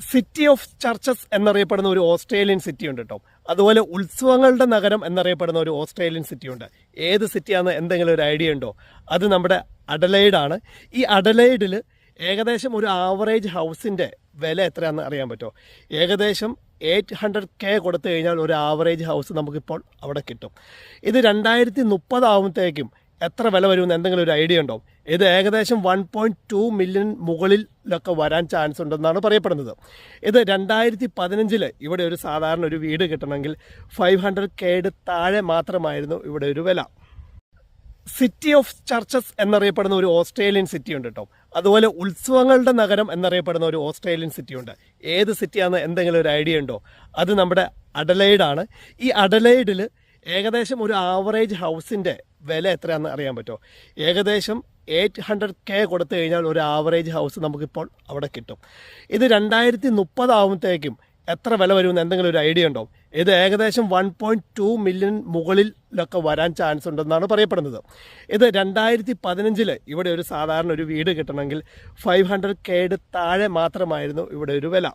City of churches എന്നറിയപ്പെടുന്ന ഒരു Australian city ഉണ്ട് കേട്ടോ. അതുപോലെ ഉത്സവങ്ങളുടെ നഗരം എന്നറിയപ്പെടുന്ന ഒരു ഓസ്ട്രേലിയൻ സിറ്റി ഉണ്ട്. ഏത് സിറ്റിയാണെന്ന് എന്തെങ്കിലും ഒരു ഐഡിയ ഉണ്ടോ? അത് നമ്മുടെ അഡലൈഡാണ്. ഈ അഡലൈഡിൽ ഏകദേശം ഒരു ആവറേജ് ഹൗസിൻ്റെ വില എത്രയാണെന്ന് അറിയാൻ പറ്റുമോ? ഏകദേശം 800K കൊടുത്തു കഴിഞ്ഞാൽ ഒരു ആവറേജ് ഹൗസ് നമുക്കിപ്പോൾ അവിടെ കിട്ടും. ഇത് 2030 ആകുമ്പോഴത്തേക്കും എത്ര വില വരുമെന്ന് എന്തെങ്കിലും ഒരു ഐഡിയ ഉണ്ടോ? ഇത് ഏകദേശം 1.2 മില്യൺ മുകളിലൊക്കെ വരാൻ ചാൻസ് ഉണ്ടെന്നാണ് പറയപ്പെടുന്നത്. ഇത് 2015 ഇവിടെ ഒരു സാധാരണ ഒരു വീട് കിട്ടണമെങ്കിൽ 500K താഴെ മാത്രമായിരുന്നു ഇവിടെ ഒരു വില. സിറ്റി ഓഫ് ചർച്ചസ് എന്നറിയപ്പെടുന്ന ഒരു ഓസ്ട്രേലിയൻ സിറ്റി ഉണ്ട് കേട്ടോ. അതുപോലെ ഉത്സവങ്ങളുടെ നഗരം എന്നറിയപ്പെടുന്ന ഒരു ഓസ്ട്രേലിയൻ സിറ്റി ഉണ്ട്. ഏത് സിറ്റിയാണെന്ന് എന്തെങ്കിലും ഒരു ഐഡിയ ഉണ്ടോ? അത് നമ്മുടെ അഡലൈഡാണ്. ഈ അഡലൈഡിൽ ഏകദേശം ഒരു ആവറേജ് ഹൗസിൻ്റെ വില എത്രയാണെന്ന് അറിയാൻ പറ്റുമോ? ഏകദേശം 800K കൊടുത്തു കഴിഞ്ഞാൽ ഒരു ആവറേജ് ഹൗസ് നമുക്കിപ്പോൾ അവിടെ കിട്ടും. ഇത് 2030 ആകുമ്പോഴത്തേക്കും എത്ര വില വരുമെന്ന് എന്തെങ്കിലും ഒരു ഐഡിയ ഉണ്ടോ? ഇത് ഏകദേശം 1.2 മില്യൺ മുകളിലൊക്കെ വരാൻ ചാൻസ് ഉണ്ടെന്നാണ് പറയപ്പെടുന്നത്. ഇത് 2015 ഇവിടെ ഒരു സാധാരണ ഒരു വീട് കിട്ടണമെങ്കിൽ 500K താഴെ മാത്രമായിരുന്നു ഇവിടെ ഒരു വില.